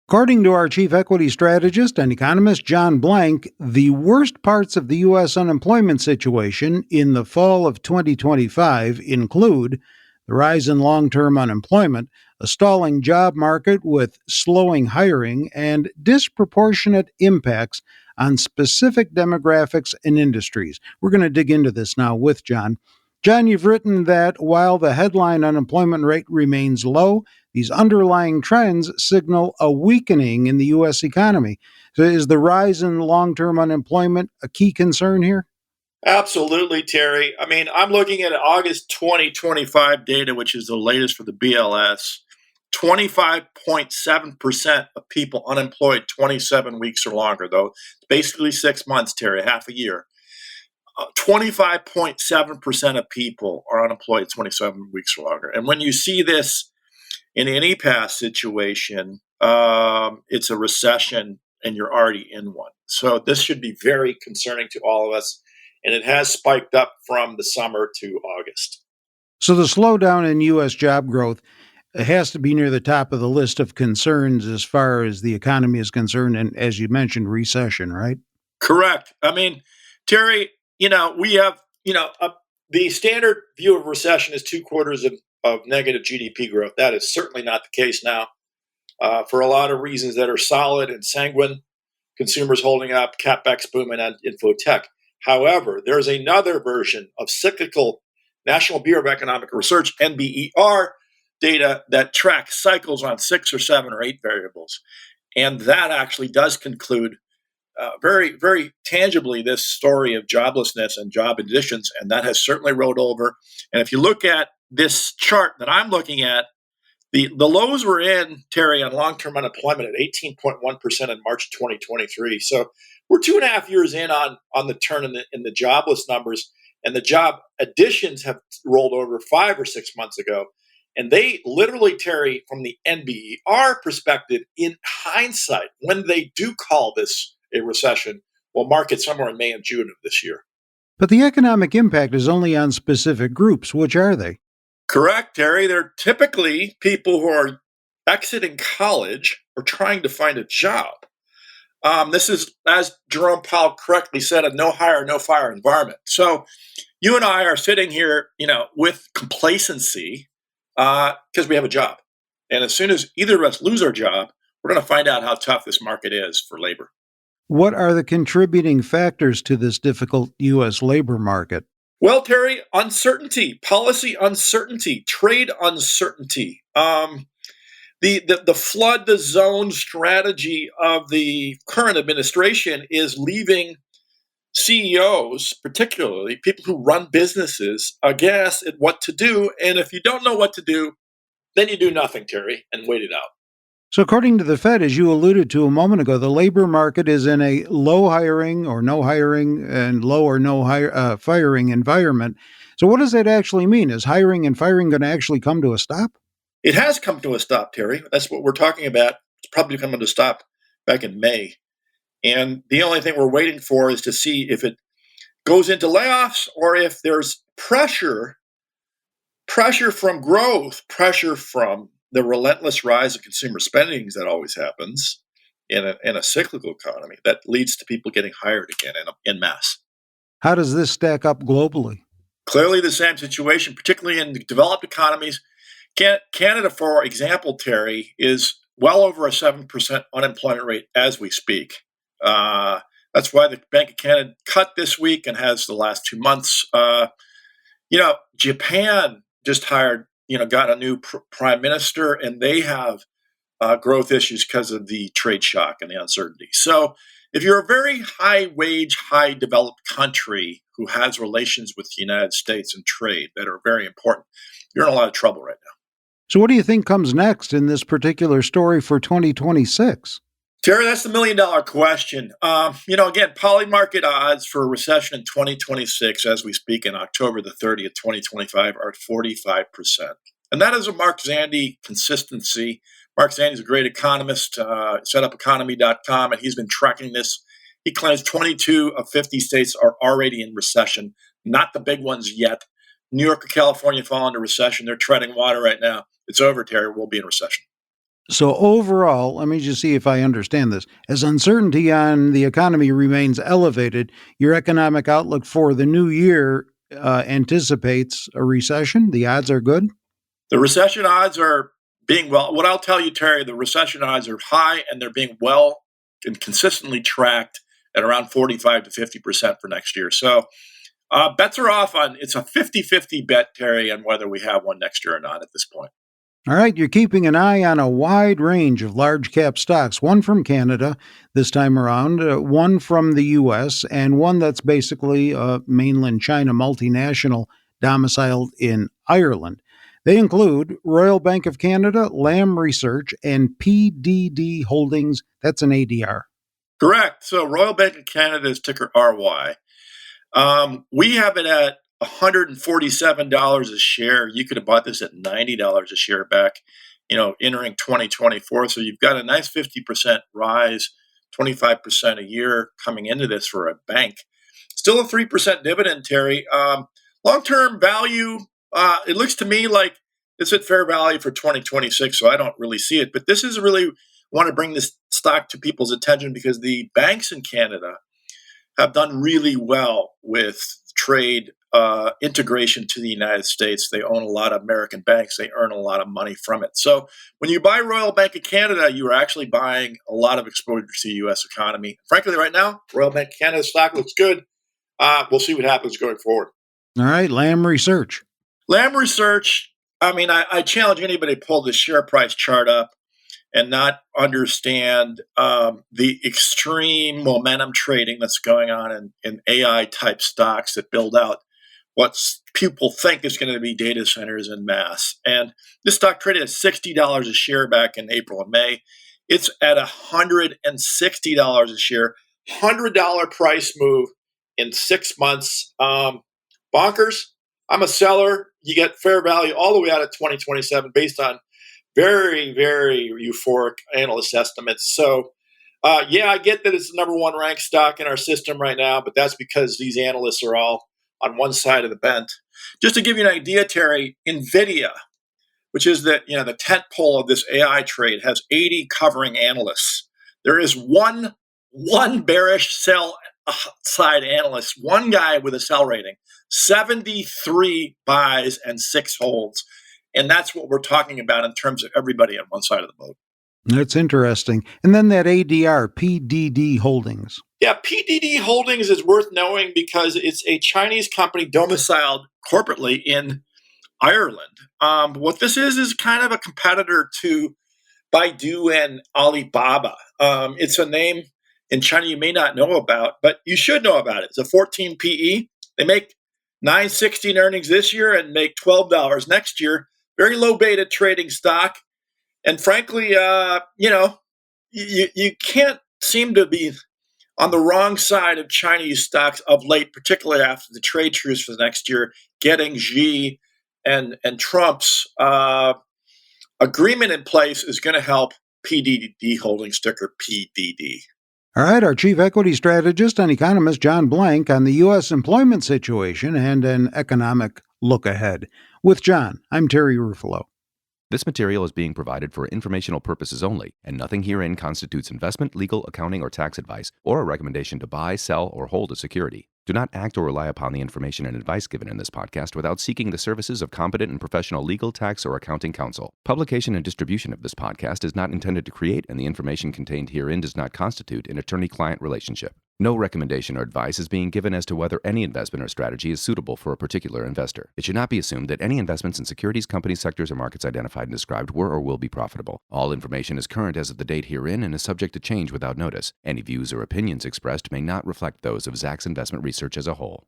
According to our chief equity strategist and economist, John Blank, the worst parts of the U.S. unemployment situation in the fall of 2025 include the rise in long term unemployment, a stalling job market with slowing hiring, and disproportionate impacts on specific demographics and industries. We're going to dig into this now with John. John, you've written that while the headline unemployment rate remains low, these underlying trends signal a weakening in the U.S. economy. So, is the rise in long term unemployment a key concern here? Absolutely, Terry. I mean, I'm looking at August 2025 data, which is the latest for the BLS. 25.7% of people unemployed 27 weeks or longer, though. It's basically 6 months, Terry, half a year. 25.7% of people are unemployed 27 weeks or longer. And when you see this in any past situation, it's a recession and you're already in one. So this should be very concerning to all of us. And it has spiked up from the summer to August. So, the slowdown in U.S. job growth has to be near the top of the list of concerns as far as the economy is concerned. And as you mentioned, recession, right? Correct. I mean, Terry, we have, the standard view of recession is 2 quarters of negative GDP growth. That is certainly not the case now for a lot of reasons that are solid and sanguine. Consumers holding up, capex booming, and info tech. However, there's another version of cyclical National Bureau of Economic Research, NBER, data that tracks cycles on 6 or 7 or 8 variables. And that actually does conclude very, very tangibly this story of joblessness and job additions. And that has certainly rolled over. And if you look at this chart that I'm looking at, the lows were in, Terry, on long-term unemployment at 18.1% in March 2023. So we're 2.5 years in on the turn in the jobless numbers, and the job additions have rolled over 5 or 6 months ago. And they literally, Terry, from the NBER perspective, in hindsight, when they do call this a recession, will mark it somewhere in May and June of this year. But the economic impact is only on specific groups. Which are they? Correct, Terry. They're typically people who are exiting college or trying to find a job. This is, as Jerome Powell correctly said, a no hire, no fire environment. So you and I are sitting here, with complacency because we have a job. And as soon as either of us lose our job, we're going to find out how tough this market is for labor. What are the contributing factors to this difficult U.S. labor market? Well, Terry, uncertainty, policy uncertainty, trade uncertainty. The flood the zone strategy of the current administration is leaving CEOs, particularly people who run businesses, aghast at what to do. And if you don't know what to do, then you do nothing, Terry, and wait it out. So, according to the Fed, as you alluded to a moment ago, the labor market is in a low hiring or no hiring and low or no firing environment. So, what does that actually mean? Is hiring and firing going to actually come to a stop? It has come to a stop, Terry. That's what we're talking about. It's probably coming to a stop back in May. And the only thing we're waiting for is to see if it goes into layoffs or if there's pressure from growth, pressure from the relentless rise of consumer spending that always happens in a cyclical economy that leads to people getting hired again in mass. How does this stack up globally? Clearly the same situation, particularly in the developed economies. Canada, for example, Terry, is well over a 7% unemployment rate as we speak. That's why the Bank of Canada cut this week and has the last 2 months. Japan just got a new prime minister, and they have growth issues because of the trade shock and the uncertainty. So if you're a very high wage, high developed country who has relations with the United States and trade that are very important, you're in a lot of trouble right now. So, what do you think comes next in this particular story for 2026? Terry, that's the $1 million question. Again, poly-market odds for a recession in 2026 as we speak in October the 30th, 2025 are at 45%. And that is a Mark Zandi consistency. Mark Zandi is a great economist, set up economy.com, and he's been tracking this. He claims 22 of 50 states are already in recession, not the big ones yet. New York or California fall into recession. They're treading water right now. It's over, Terry. We'll be in recession. So overall, let me just see if I understand this. As uncertainty on the economy remains elevated, your economic outlook for the new year anticipates a recession. The odds are good. The recession odds are being what I'll tell you, Terry, the recession odds are high and they're being well and consistently tracked at around 45 to 50% for next year. So bets are off on it's a 50-50 bet, Terry, on whether we have one next year or not at this point. All right, you're keeping an eye on a wide range of large cap stocks, one from Canada this time around, one from the US, and one that's basically a mainland China multinational domiciled in Ireland. They include Royal Bank of Canada, Lam Research, and PDD Holdings. That's an ADR. Correct. So Royal Bank of Canada is ticker RY. We have it at $147 a share. You could have bought this at $90 a share back, entering 2024. So you've got a nice 50% rise, 25% a year coming into this for a bank. Still a 3% dividend, Terry. Long-term value, it looks to me like it's at fair value for 2026, so I don't really see it. But this is really want to bring this stock to people's attention because the banks in Canada have done really well with trade integration to the United States. They own a lot of American banks. They earn a lot of money from it. So when you buy Royal Bank of Canada, you are actually buying a lot of exposure to the U.S. economy. Frankly, right now, Royal Bank of Canada stock looks good. We'll see what happens going forward. All right, Lam Research. Lam Research, I challenge anybody to pull the share price chart up and not understand the extreme momentum trading that's going on in AI type stocks that build out what people think is going to be data centers en masse. And this stock traded at $60 a share back in April and May. It's at $160 a share, $100 price move in 6 months. Bonkers. I'm a seller. You get fair value all the way out of 2027 based on very, very euphoric analyst estimates. So, I get that it's the number one ranked stock in our system right now, but that's because these analysts are all on one side of the bent. Just to give you an idea, Terry, NVIDIA, which is the tent pole of this AI trade, has 80 covering analysts. There is one bearish sell side analyst, one guy with a sell rating, 73 buys and 6 holds. And that's what we're talking about in terms of everybody on one side of the boat. That's interesting. And then that ADR, PDD Holdings. Yeah, PDD Holdings is worth knowing because it's a Chinese company domiciled corporately in Ireland. What this is kind of a competitor to Baidu and Alibaba. It's a name in China you may not know about, but you should know about it. It's a 14 PE. They make $9.60 in earnings this year and make $12 next year. Very low beta trading stock. And frankly, you can't seem to be on the wrong side of Chinese stocks of late, particularly after the trade truce for the next year, getting Xi and Trump's agreement in place is going to help PDD Holdings, ticker PDD. All right, our chief equity strategist and economist, John Blank, on the U.S. employment situation and an economic look ahead. With John, I'm Terry Ruffalo. This material is being provided for informational purposes only, and nothing herein constitutes investment, legal, accounting, or tax advice, or a recommendation to buy, sell, or hold a security. Do not act or rely upon the information and advice given in this podcast without seeking the services of competent and professional legal, tax, or accounting counsel. Publication and distribution of this podcast is not intended to create, and the information contained herein does not constitute an attorney-client relationship. No recommendation or advice is being given as to whether any investment or strategy is suitable for a particular investor. It should not be assumed that any investments in securities, companies, sectors, or markets identified and described were or will be profitable. All information is current as of the date herein and is subject to change without notice. Any views or opinions expressed may not reflect those of Zacks Investment Research as a whole.